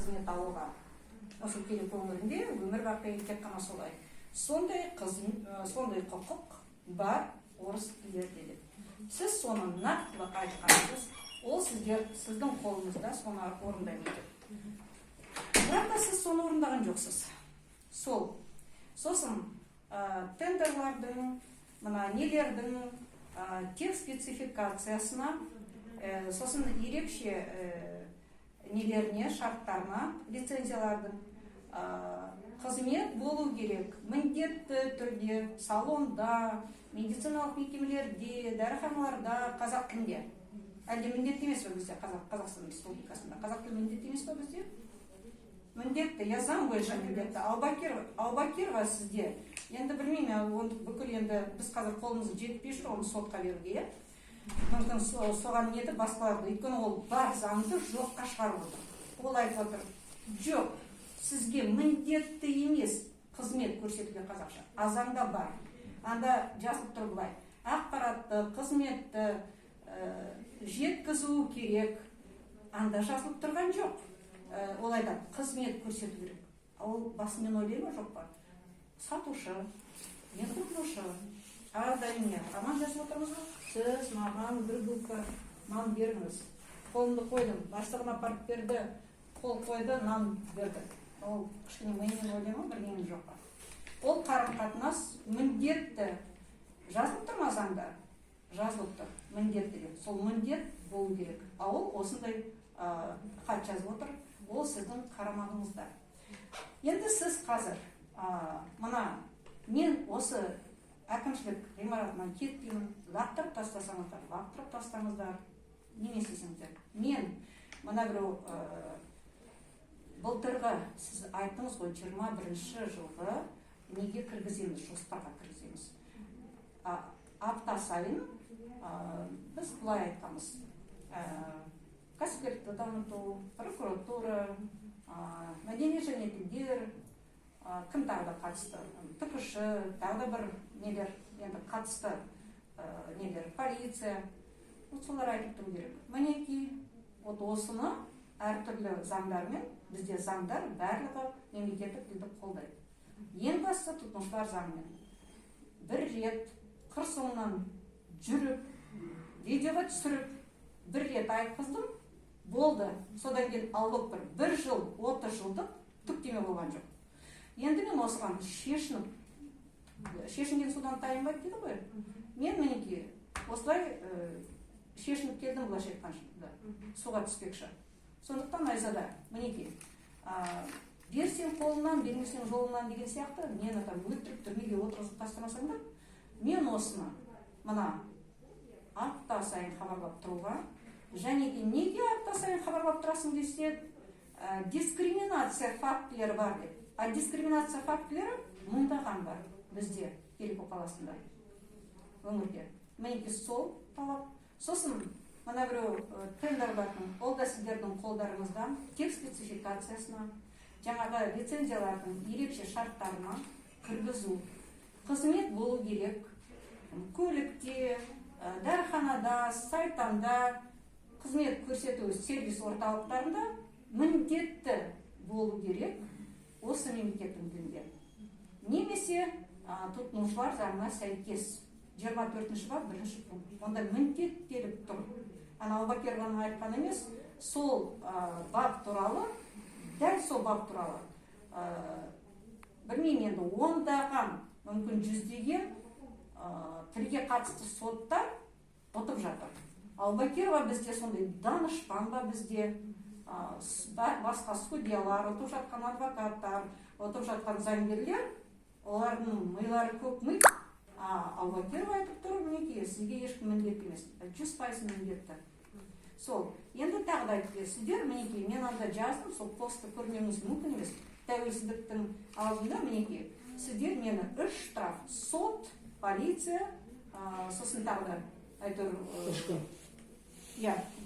қызмет алуға. Осы керек өңірінде өмір бақи тек қана солай. Сондай құқық бар орыс тілдерде де. Сіз соны нақтылы айтқансыз, ол сіздің қолыңызда соны орындаймын. Бірақ та сіз соны орындаған жоқсыз. Сосын тендерлардың, нелердің текст спецификациясына, сосын ерекше нелеріне, шарттарына, лицензиялардың қызмет болу керек. Міндетті түрде салонда, медициналық мекемелерде, дәріханаларда қазақ тілінде. Әлде міндетті емес пе бізде Қазақстан Республикасында? Қазақ тілі міндетті емес пе бізде? Міндетті, я заң бойынша міндетті. Аубакирова сізде. Енді білмеймін, бүкіл енді біз қазір қолымыз жетпей жүр, оны сотқа беруге. Мүмкін соған нетіп басқаларды. Өйткені ол бар заңды жоққа шығарып отыр. Ол айтып отыр, жоқ, сізге міндетті емес қызмет көрсетуге қазақша. А заңда бар. Анда жазылып тұр былай. Ақпаратты, қызметті жеткізу керек. Анда жазылып тұрған жоқ. Ол айтады, қызмет көрсету керек. Ол басымен ойлай ма, жоқ па? Сатушы, мен тұтынушы. Арада аман жазып отырмыз ғой. Сіз маған бір булка нан беріңіз. Қолымды қойдым, бастығына апарып берді, қол қойды, нан берді. Ол кішкене миымен ойлай ма, бірдеңе жоқ па? Ол қарым-қатынас міндетті. Жазылып тұр ма заңда? Жазылып тұр. Міндетті деп. Сол міндет болу керек. А ол осындай хат жазып отыр. Ол сіздің қарамағыңызда. Енді сіз қазір мен осы әкімшілік ғимаратынан кетпеймін, лақтырып тастасаңыздар, лақтырып тастаңыздар, не істесеңіздер. Мен біреу былтырғы сіз айттыңыз ғой, 21 жылғы неге кіргіземіз, жоспарға кіргіземіз. Апта сайын біз бұлай айтқанбыз. Кәсіпкерлікті дамыту, прокуратура, мәдени және тілдер, кім тағы да қатысты, ТКШ, тағы да бір нелер, енді қатысты нелер, полиция, солар айтып тұру керек. Мінеки, осыны әртүрлі заңдармен, бізде заңдар барлығы мемлекеттік тілді қолдайды. Ең бастысы тұтынушылар заңымен. Бір рет қыр соңынан жүріп, видеоға түсіріп, бір рет айтқыздым, болды. Содан кейін алып бір жыл, 30 жылдық түктеме болған жоқ. Енді мен осыған шешінген судан тайынбайды дейді ғой. Мен мінеки осылай шешініп келдім былайша айтқанда, суға түспекші. Сондықтан айзада, мінеки, берсең қолынан, бермесең жолынан деген сияқты, мені өлтіріп түрмеге отырғызып тастамасаң да, мен осыны апта сайын хабарлап тұруға, және де неге апта сайын хабарлап тұрасың десе, дискриминация фактілері бар деп. А дискриминация фактілері мыңдаған бар бізде, Келіко қаласында, өңірде. Мінеки сол талап. Сосын, біреу тендерлардың, ол да сіздердің қолдарыңыздан текст спецификациясына, жаңағы лицензиялардың ерекше шарттарына кіргізу. Қызмет болу керек, көлікте, дәріханада, сайтанда, қызмет көрсету сервис орталықтарында міндетті болу керек осы мемлекеттің тілінде. Немесе тұтынушылар заңына сәйкес 24-ші бап 1-ші пункт. Онда міндеттеліп тұр. Аубакированың айтқан емес, сол бап туралы, дәл сол бап туралы, білмеймін енді, ондаған, мүмкін жүздеген тілге қатысты соттар ұтып жатыр. Аубакирова бізде сондай данышпан ба бізде, басқа судьялар, ұтып жатқан адвокаттар, ұтып жатқан заңгерлер, олардың милары көп ми. Аубакирова айтып тұр, мінеки, сізге ешкім міндетті емес, 100% міндетті. Сол, енді тағы да айтып берсіздер, мінеки, мен анда жаздым, сол постты көрмеңіз мүмкін емес. Тәуелсіздіктің алдында, мінеки, сіздер мені 3 штраф, сот, полиция, сосын тағы да айтыр,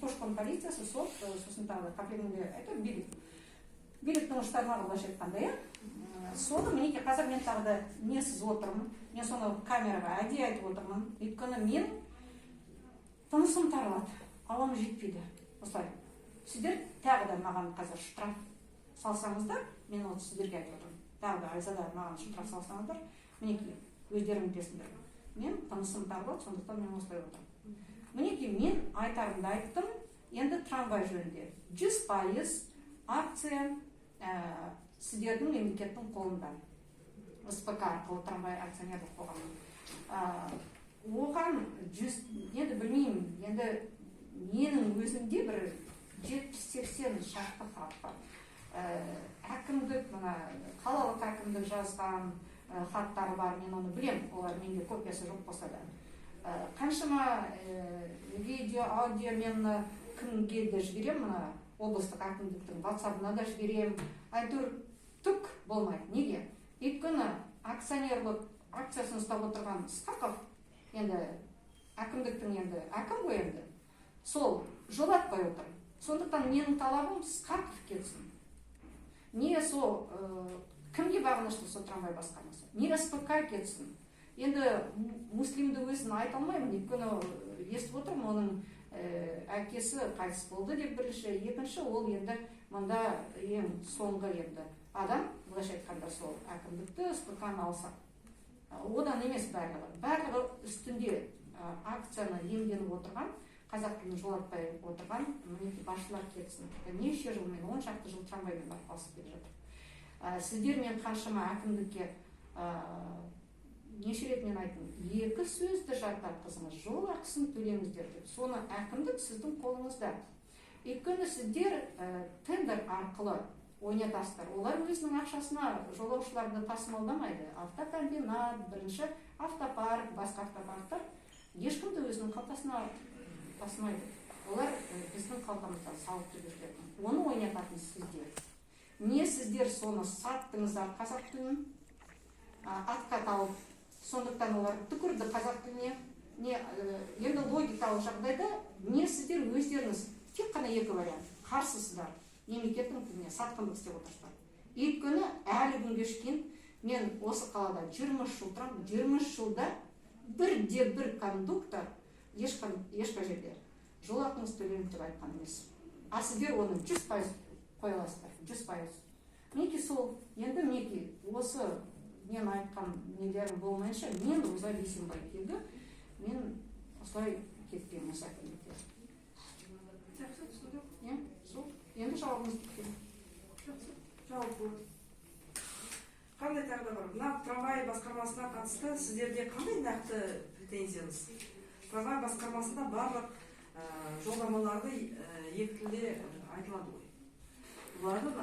Көшкін полициясы, сот, сосын тағы да қапелімде айтыр, биліктің ұштармағы былайша айтқанда, соны мінеки қазір мен тағы да несіз отырмын, мен соны камераға әдейі айтып отырмын, өйткені мен тынысым тарылады, ауам жетпейді. Осылай, сіздер тағы да маған қазір штраф салсаңыздар, мен оны сіздерге айтып отырмын. Тағы да Айзада маған шырақ салсаңыздар, мінекей, өздерің білесіңдер. Мен тынысым тарылады, сондықтан мен осылай отырмын. Мінекей, мен айтарымды айттым, енді трамвай жөнінде. 100% акция сіздердің мемлекеттің қолында. СПК арқылы трамвай акционерлік қоғамы. Оған енді білмеймін, енді менің өзімде бір 70-80 шақты хат бар. Әкімдік, қалалық әкімдік жазған хаттары бар, мен оны білем, олар менде копиясы жоқ болса да. Қаншама видео, аудио мен кімге де жіберем, облыстық әкімдіктің WhatsApp-ына да жіберем. Әйтеуір түк болмайды. Неге? Өйткені акционерлік акциясын ұстап отырған Ысқақов, енді әкімдіктің енді әкім ғой енді, сол жолатпай отыр. Сондықтан менің талабым Ысқақов кетсін. Не сол кімге бағынышты сол трамвай басқармасы? Не СПК кетсін? Енді Муслимді өзін айта алмаймын, өйткені естіп отырмын, оның әкесі қайтыс болды деп бірінші, екінші ол енді мұнда ең соңғы енді адам, былайша айтқанда сол әкімдікті СПК-ны алса. Одан емес барлығы үстінде акцияны иемденіп отырған, қазақ тілін жолатпай отырған мінекей басшылар кетсін. Неше жыл, мен 10 шақты жыл трамваймен арпалысып келе жатыр. Сіздер мен қаншама әкімдікке неше рет мен айттым, 2 сөзді жаттатқызыңыз, жол ақысын төлеңіздер деп. Соны әкімдік сіздің қолыңызда. Өйткені сіздер тендер арқылы ойнатасыздар. Олар өзінің ақшасына жолаушыларды тасымалдамайды. Автокомбинат, бірінші автопарк, басқа автопарктар ешкімді өзінің қалтасына тасымайды. Олар біздің қалтамыздан салық төлеушілердің. Оны ойнататын сіздер. Не сіздер соны саттыңыздар қазақ тілін, атқа тауып, сондықтан олар түкірді қазақ тіліне. Енді логикалық жағдайда не сіздер өздеріңіз, тек қана екі вариант, қарсысыздар. Мемлекеттің тіліне сатқындық істеп отырсыздар. Өйткені әлі күнге шейін мен осы қалада 20 жыл тұрамын, 20 жылда бір кондуктор ешқай жерде жол ақыңыз төленеді деп айтқан емес. А сіздер оны 100% қоя аласыздар, 100%. Мінекей сол, енді мінекей осы мен айтқан нелерім болмайынша, мен Роза Бейсенбай келді, мен осылай кетпеймін осы әкімдікте. Енді жауабымыз кеткен. Жауап болды. Қандай тағы да бар? Мына трамвай басқармасына қатысты сіздерде қандай нақты претензияңыз? Трамвай басқармасында барлық жолдамаларды екі тілде айтылады ғой. Бұлардың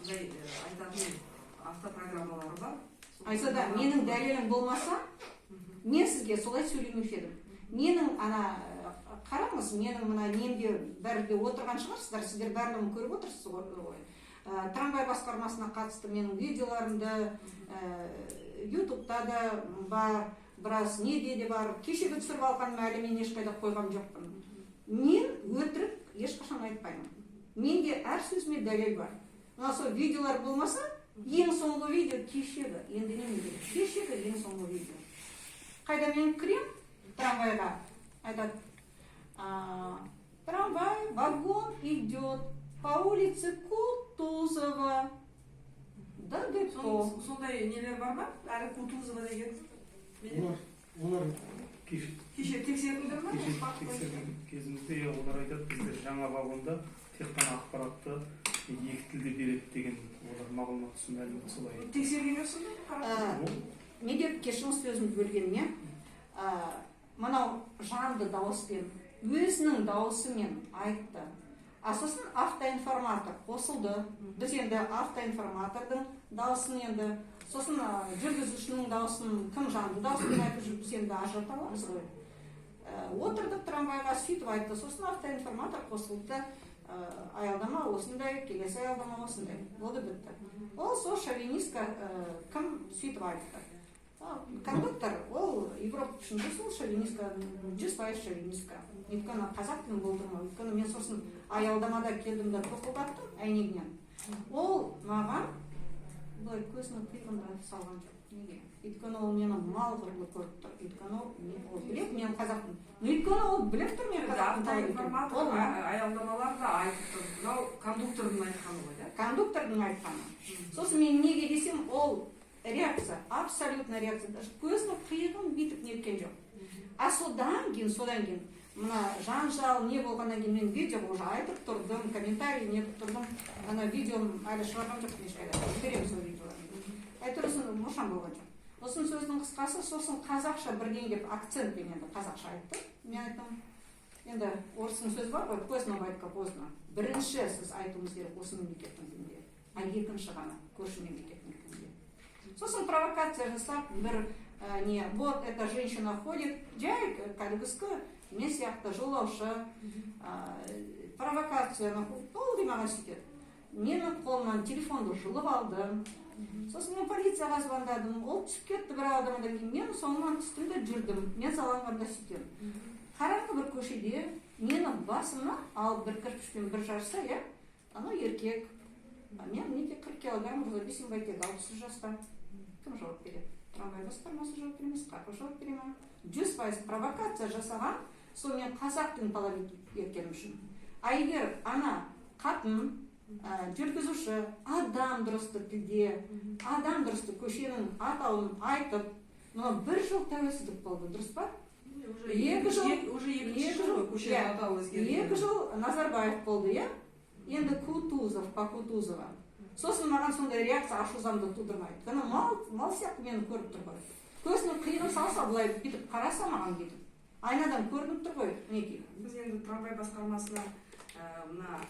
айтатын автопрограммалары бар. Айзада, менің дәлелім болмаса, мен сізге солай сөйлемеуші едім. Менің қараңыз, менің мына немде бәрінде отырған шығарсыздар, сіздер барлығын көріп отырсыз ғой. Трамвай басқармасына қатысты менің видеоларымды ютубта да бар, біраз неде де бар. Кешегі түсіріп алғаным әлі мен ешқайда қойған жоқпын. Мен өтірік ешқашан айтпаймын. Менде әр сөзіме дәлел бар. Мына сол видеолар болмаса, ең соңғы видео кешегі, енді неме керек? Кешегі ең соңғы видео. Қайда мен кірем трамвайға, айтады, трамвай, вагон идет по улице Кутузова до депо. Сондай нелер бар ма? Әрі Кутузова деген. Олар кеше тексердіңдер ма? Тексерген кезімізде олар айтады, біздер жаңа вагонда тек қана ақпаратты екі тілде береді деген олар мағлұмат ұсынып әлі солай. Тексерген жоқсың? Неге кешірім сөзімді бөлгеніме, мынау жанды дауыспен, өзінің дауысымен айтты. Сосын автоинформатор қосылды. Біз енді автоинформатордың дауысын енді, сосын жүргізушінің дауысын, кім жанды дауыспен айтып жүріп, біз енді ажырата аламыз ғой. Отырдық трамвайға, сөйтіп айтты. Сосын автоинформатор қосылды. Аялдама осындай, келесі аялдама осындай. Болды бітті. Ол сол шовинистка кім сөйтіп айтты. Кондуктор, ол Европа үшінде сол шовинистка, 100% шовинистка. Өйткені қазақ тілін болдырма. Өйткені мен сосын аялдамада келдім де тоқылдаттым әйнегінен. Ол маған былай көзінің қиығында салған жоқ. Неге? Өйткені ол мені мал қылып көріп тұр. Өйткені ол білет, мен қазақпын. Өйткені ол біліп тұр, мен қазақпын. Автоинформатор аялдамаларда айтып тұр. Мынау кондуктордың айтқаны ғой, да? Кондуктордың айтқаны. Сосын мен неге десем, ол реакция, абсолютно реакция. Даже көзінің қиығын бүйтіп неткен жоқ. А содан кейін, мына жанжал не болғаннан кейін мен видео уже айтып тұрдым, комментарий нетіп тұрдым. Ана видеом әлі шығарған жоқпын ешқайда. Көреміз сол видеоларды. Әйтеуір мұршам болған жоқ. Сосын сөздің қысқасы, сосын қазақша бірден деп акцентпен енді қазақша айтты. Мен айттым, енді орыстың сөзі бар ғой, поздно байка поздно. Бірінші сіз айтуыңыз керек осы мемлекеттің тілінде, а екінші ғана көрші мемлекеттің тілінде. Сосын провокация жасап, бір не, вот эта женщина ходит, жай кәдімгі мен сияқты жолаушы провокацияны толды маған сөйтеді. Менің қолымнан телефонды жұлып алдым. Сосын мен полицияға звондадым. Ол түсіп кетті бір адамдан кейін. Мен соңынан түстім де жүрдім. Мен саланғанда сөйтем. Қараңғы бір көшеде менің басымнан алып бір кірпішпен бір жарса, анау еркек. Мен неге 40 килограмм уже бейсенбай 60 жаста. Кім жауап береді? Трамвай басқармасы жауап беремес, қақы жауап бере ма? 100% провокация жасаған, сол мен қазақ тілін талап еткенім үшін. А егер ана қатын, жүргізуші, адам дұрысты тілде, адам дұрысты көшенің атауын айтып, бір жыл тәуелсіздік болды, дұрыс па? Екі жыл Назарбаев болды, енді Кутузов, по Кутузова. Сосын маған сондай реакция ашузамды тудырмайды. Өйткені мал сияқты мені көріп тұр ғой. Көзінің қиығын салса, былай бүйтіп қараса маған бүйтіп. Айнадан көрініп тұр ғой, неге? Біз енді трамвай басқармасына мына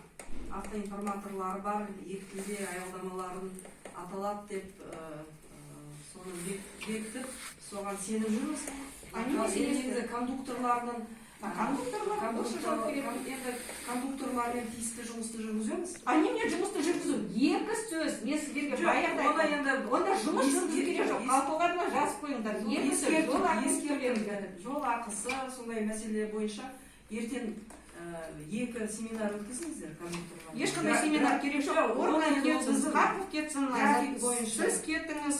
автоинформаторлары бар, екі тілде аялдамаларын аталады деп соны бекітіп, соған сеніп жүрміз. Негізі кондукторларының кондукторлармен тиісті жұмысты жүргіземіз. Они мен жұмысты жүргізу. Екі сөз, мен сіздерге баяғыда айттым. Онда жұмыс жүргізу керек жоқ. Алтоғарына жазып қойыңдар. Екі сөз, жол ақысы, сондай мәселе бойынша ертең екі семинар өткізіңіздер кондукторлар. Ешқандай семинар керек жоқ. Орнынан кетсін, Қақов кетсін, сіз кеттіңіз.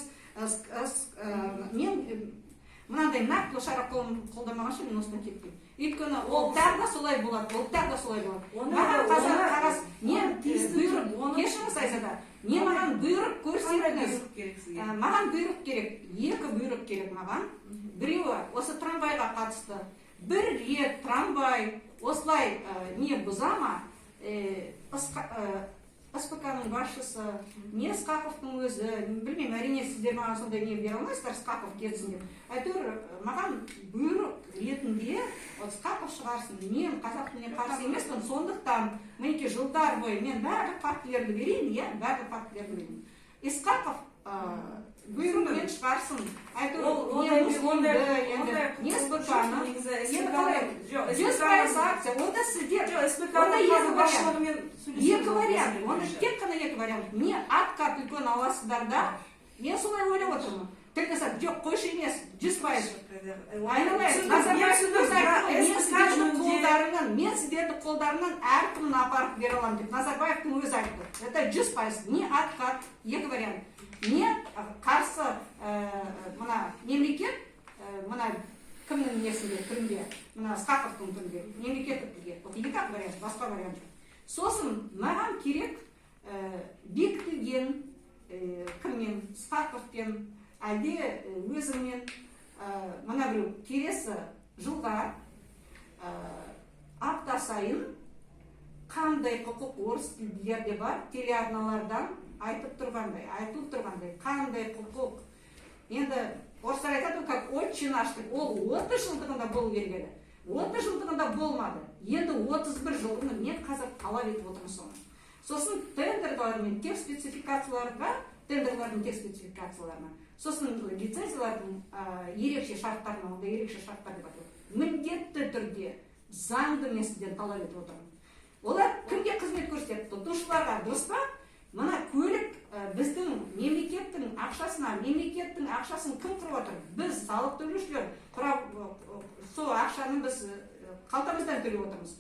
Мен мынандай нақты шара қолдамағанша мен осыдан кетпеймін. Өйткені ол тағы да солай болады, Маған қазір қарас, мен кешіңіз Айзада, не маған бұйрық көрсетіңіз. Маған бұйрық керек, екі бұйрық керек маған. Біреуі осы трамвайға қатысты. Бір рет трамвай осылай не бұзама, СПК-ның басшысы, не Скақовтың өзі, білмеймін, әрине сіздер маған сондай не бере алмайсыздар, Скақов кетсін деп. Әйтеуір маған бұйрық ретінде Скақов шығарсын. Мен қазақ тіліне қарсы емеспін, сондықтан мінекей жылдар бойы мен барлық фактілерді берейін, барлық фактілерді берейін. Скақов бұйрығымен шығарсын. Әйтеуір не СПК-ны, енді қалай, 100% акция, онда сіздер, онда екі вариант, онда тек қана екі вариант. Не откат үлкен аласыздар да, мен солай ойлап отырмын. Только жоқ қойшы емес, 100%. Айналайын, мен сіздерді қолдарынан әркімін апарып бере аламын деп Назарбаевтың өзі айтты. Это 100%, не откат, екі вариант. Не қарсы мына мемлекет, мына кімнің несінде, түрінде, мына Скақовтың түрінде, мемлекеттік түрге. Вот екі вариант, басқа вариант жоқ. Сосын маған керек бекітілген кіммен, Скақовпен, әлде өзіммен, мына біреу келесі жылға апта сайын қандай құқық орыс тілділерде бар, телеарналардан айтылып тұрғандай, қандай құқық. Енді орыстар айтады, как отче наш, ол 30 жылдығында болу керек еді. 30 жылдығында болмады. Енді 31 жылдығында мен қазір талап етіп отырмын соны. Сосын тендерлардың тек спецификацияларға, сосын лицензиялардың ерекше шарттарына, онда ерекше шарттар деп аталады. Міндетті түрде заңды мен сізден талап етіп отырмын. Олар кімге қызмет көрсетеді? Тұтынушыларға, дұрыс па? Мына көлік біздің мемлекеттің ақшасын кім құрып отыр? Біз, салық төлеушілер, сол ақшаны біз қалтамыздан төлеп отырмыз.